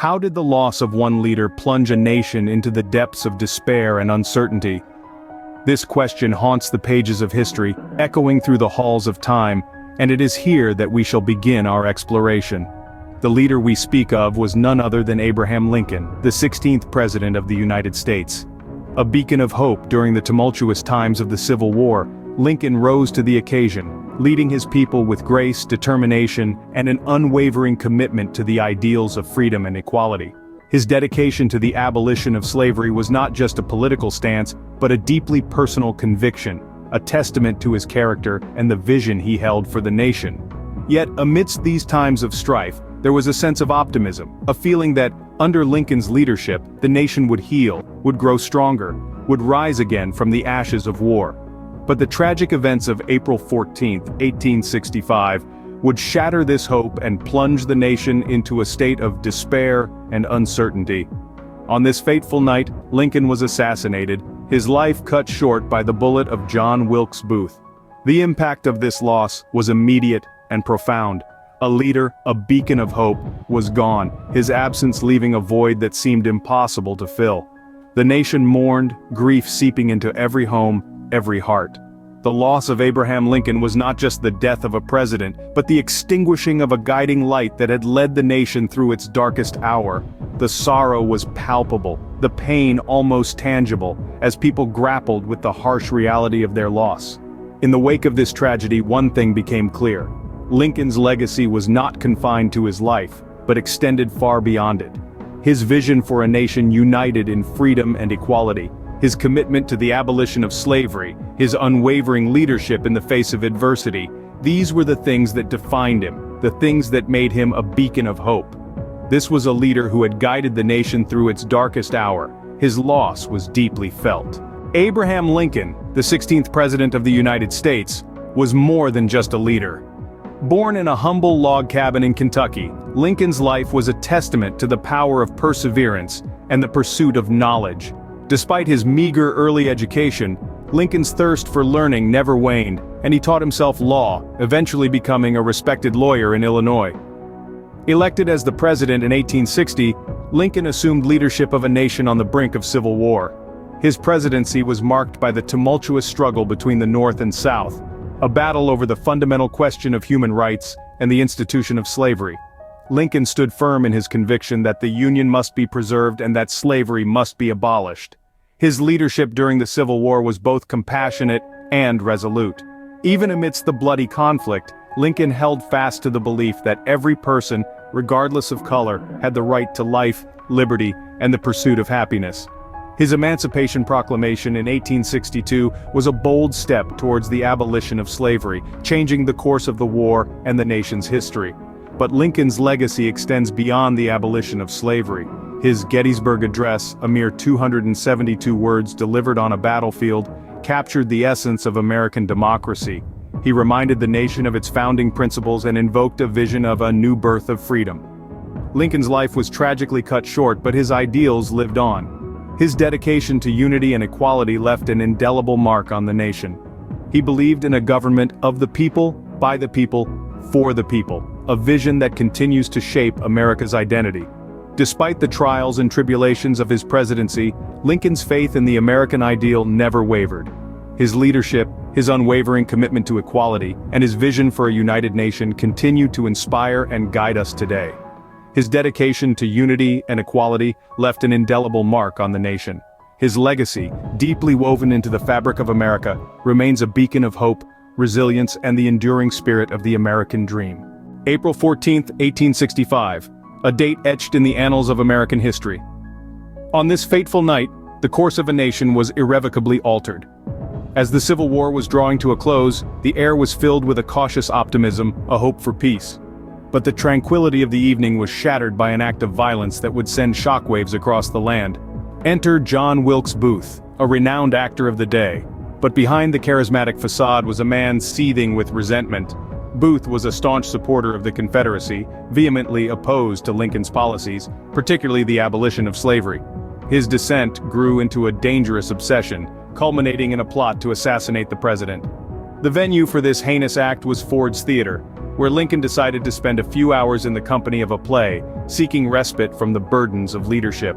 How did the loss of one leader plunge a nation into the depths of despair and uncertainty? This question haunts the pages of history, echoing through the halls of time, and it is here that we shall begin our exploration. The leader we speak of was none other than Abraham Lincoln, the 16th President of the United States. A beacon of hope during the tumultuous times of the Civil War, Lincoln rose to the occasion, leading his people with grace, determination, and an unwavering commitment to the ideals of freedom and equality. His dedication to the abolition of slavery was not just a political stance, but a deeply personal conviction, a testament to his character and the vision he held for the nation. Yet, amidst these times of strife, there was a sense of optimism, a feeling that, under Lincoln's leadership, the nation would heal, would grow stronger, would rise again from the ashes of war. But the tragic events of April 14, 1865, would shatter this hope and plunge the nation into a state of despair and uncertainty. On this fateful night, Lincoln was assassinated, his life cut short by the bullet of John Wilkes Booth. The impact of this loss was immediate and profound. A leader, a beacon of hope, was gone, his absence leaving a void that seemed impossible to fill. The nation mourned, grief seeping into every home, every heart. The loss of Abraham Lincoln was not just the death of a president, but the extinguishing of a guiding light that had led the nation through its darkest hour. The sorrow was palpable, the pain almost tangible, as people grappled with the harsh reality of their loss. In the wake of this tragedy, one thing became clear. Lincoln's legacy was not confined to his life, but extended far beyond it. His vision for a nation united in freedom and equality, his commitment to the abolition of slavery, his unwavering leadership in the face of adversity, these were the things that defined him, the things that made him a beacon of hope. This was a leader who had guided the nation through its darkest hour. His loss was deeply felt. Abraham Lincoln, the 16th President of the United States, was more than just a leader. Born in a humble log cabin in Kentucky, Lincoln's life was a testament to the power of perseverance and the pursuit of knowledge. Despite his meager early education, Lincoln's thirst for learning never waned, and he taught himself law, eventually becoming a respected lawyer in Illinois. Elected as the president in 1860, Lincoln assumed leadership of a nation on the brink of civil war. His presidency was marked by the tumultuous struggle between the North and South, a battle over the fundamental question of human rights and the institution of slavery. Lincoln stood firm in his conviction that the Union must be preserved and that slavery must be abolished. His leadership during the Civil War was both compassionate and resolute. Even amidst the bloody conflict, Lincoln held fast to the belief that every person, regardless of color, had the right to life, liberty, and the pursuit of happiness. His Emancipation Proclamation in 1862 was a bold step towards the abolition of slavery, changing the course of the war and the nation's history. But Lincoln's legacy extends beyond the abolition of slavery. His Gettysburg Address, a mere 272 words delivered on a battlefield, captured the essence of American democracy. He reminded the nation of its founding principles and invoked a vision of a new birth of freedom. Lincoln's life was tragically cut short, but his ideals lived on. His dedication to unity and equality left an indelible mark on the nation. He believed in a government of the people, by the people, for the people, a vision that continues to shape America's identity. Despite the trials and tribulations of his presidency, Lincoln's faith in the American ideal never wavered. His leadership, his unwavering commitment to equality, and his vision for a united nation continue to inspire and guide us today. His dedication to unity and equality left an indelible mark on the nation. His legacy, deeply woven into the fabric of America, remains a beacon of hope, resilience, and the enduring spirit of the American dream. April 14, 1865, a date etched in the annals of American history. On this fateful night, the course of a nation was irrevocably altered. As the Civil War was drawing to a close, the air was filled with a cautious optimism, a hope for peace. But the tranquility of the evening was shattered by an act of violence that would send shockwaves across the land. Enter John Wilkes Booth, a renowned actor of the day. But behind the charismatic facade was a man seething with resentment. Booth was a staunch supporter of the Confederacy, vehemently opposed to Lincoln's policies, particularly the abolition of slavery. His dissent grew into a dangerous obsession, culminating in a plot to assassinate the president. The venue for this heinous act was Ford's Theater, where Lincoln decided to spend a few hours in the company of a play, seeking respite from the burdens of leadership.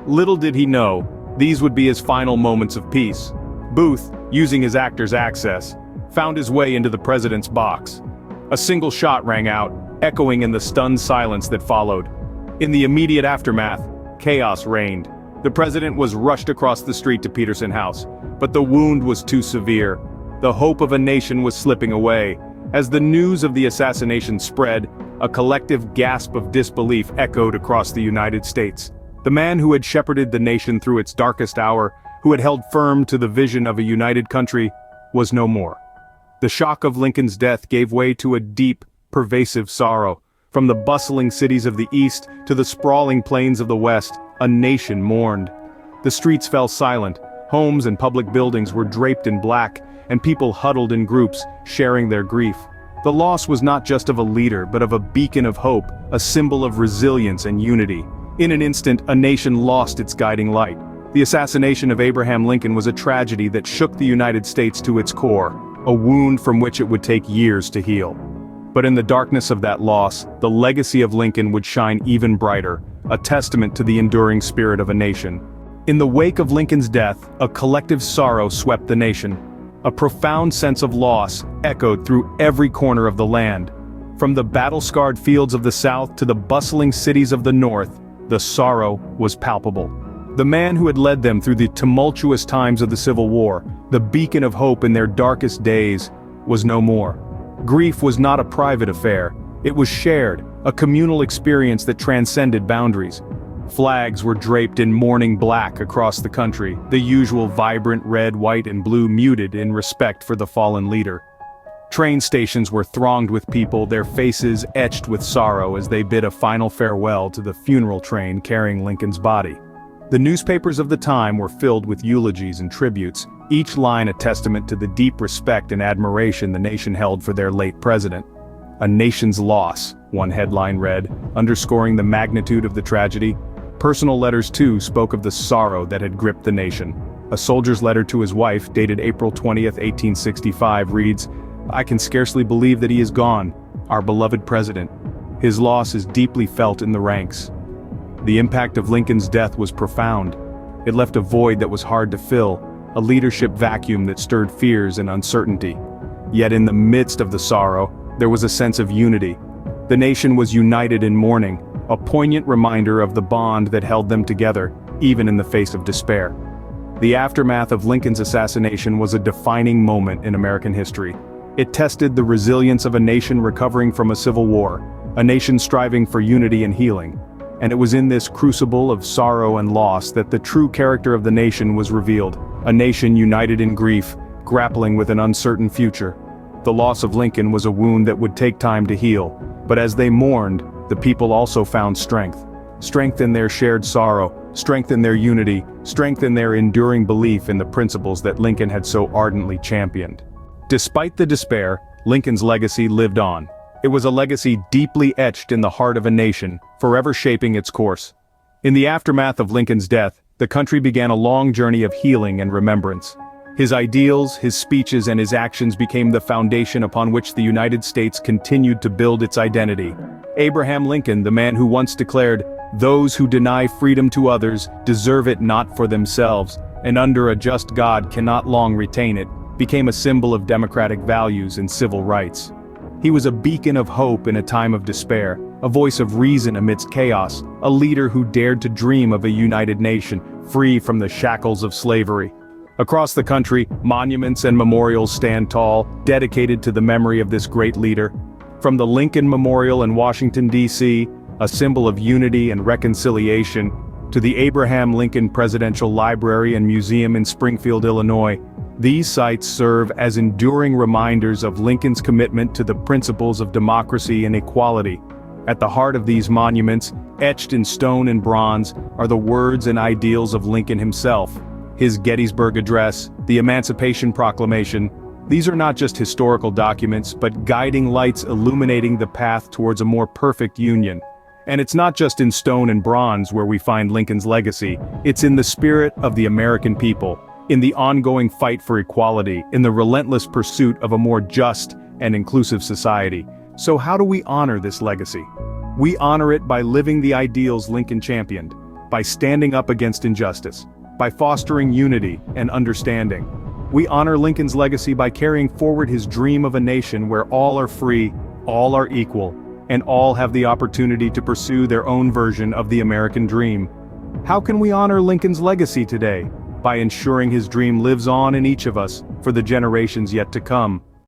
Little did he know, these would be his final moments of peace. Booth, using his actor's access, found his way into the president's box. A single shot rang out, echoing in the stunned silence that followed. In the immediate aftermath, chaos reigned. The president was rushed across the street to Peterson House, but the wound was too severe. The hope of a nation was slipping away. As the news of the assassination spread, a collective gasp of disbelief echoed across the United States. The man who had shepherded the nation through its darkest hour, who had held firm to the vision of a united country, was no more. The shock of Lincoln's death gave way to a deep, pervasive sorrow. From the bustling cities of the East to the sprawling plains of the West, a nation mourned. The streets fell silent, homes and public buildings were draped in black, and people huddled in groups, sharing their grief. The loss was not just of a leader, but of a beacon of hope, a symbol of resilience and unity. In an instant, a nation lost its guiding light. The assassination of Abraham Lincoln was a tragedy that shook the United States to its core, a wound from which it would take years to heal. But in the darkness of that loss, the legacy of Lincoln would shine even brighter, a testament to the enduring spirit of a nation. In the wake of Lincoln's death, a collective sorrow swept the nation. A profound sense of loss echoed through every corner of the land. From the battle-scarred fields of the South to the bustling cities of the North, the sorrow was palpable. The man who had led them through the tumultuous times of the Civil War, the beacon of hope in their darkest days, was no more. Grief was not a private affair. It was shared, a communal experience that transcended boundaries. Flags were draped in mourning black across the country, the usual vibrant red, white, and blue muted in respect for the fallen leader. Train stations were thronged with people, their faces etched with sorrow as they bid a final farewell to the funeral train carrying Lincoln's body. The newspapers of the time were filled with eulogies and tributes, each line a testament to the deep respect and admiration the nation held for their late president. "A nation's loss," one headline read, underscoring the magnitude of the tragedy. Personal letters too spoke of the sorrow that had gripped the nation. A soldier's letter to his wife, dated April 20th, 1865, reads, "I can scarcely believe that he is gone, our beloved president. His loss is deeply felt in the ranks." The impact of Lincoln's death was profound. It left a void that was hard to fill, a leadership vacuum that stirred fears and uncertainty. Yet in the midst of the sorrow, there was a sense of unity. The nation was united in mourning, a poignant reminder of the bond that held them together, even in the face of despair. The aftermath of Lincoln's assassination was a defining moment in American history. It tested the resilience of a nation recovering from a civil war, a nation striving for unity and healing. And it was in this crucible of sorrow and loss that the true character of the nation was revealed, a nation united in grief, grappling with an uncertain future. The loss of Lincoln was a wound that would take time to heal, but as they mourned, the people also found strength. Strength in their shared sorrow, strength in their unity, strength in their enduring belief in the principles that Lincoln had so ardently championed. Despite the despair, Lincoln's legacy lived on. It was a legacy deeply etched in the heart of a nation, forever shaping its course. In the aftermath of Lincoln's death, the country began a long journey of healing and remembrance. His ideals, his speeches, and his actions became the foundation upon which the United States continued to build its identity. Abraham Lincoln, the man who once declared, "Those who deny freedom to others deserve it not for themselves, and under a just God cannot long retain it," became a symbol of democratic values and civil rights. He was a beacon of hope in a time of despair, a voice of reason amidst chaos, a leader who dared to dream of a united nation, free from the shackles of slavery. Across the country, monuments and memorials stand tall, dedicated to the memory of this great leader. From the Lincoln Memorial in Washington, D.C., a symbol of unity and reconciliation, to the Abraham Lincoln Presidential Library and Museum in Springfield, Illinois, these sites serve as enduring reminders of Lincoln's commitment to the principles of democracy and equality. At the heart of these monuments, etched in stone and bronze, are the words and ideals of Lincoln himself. His Gettysburg Address, the Emancipation Proclamation, these are not just historical documents, but guiding lights illuminating the path towards a more perfect union. And it's not just in stone and bronze where we find Lincoln's legacy, it's in the spirit of the American people, in the ongoing fight for equality, in the relentless pursuit of a more just and inclusive society. So how do we honor this legacy? We honor it by living the ideals Lincoln championed, by standing up against injustice, by fostering unity and understanding. We honor Lincoln's legacy by carrying forward his dream of a nation where all are free, all are equal, and all have the opportunity to pursue their own version of the American dream. How can we honor Lincoln's legacy today? By ensuring his dream lives on in each of us for the generations yet to come.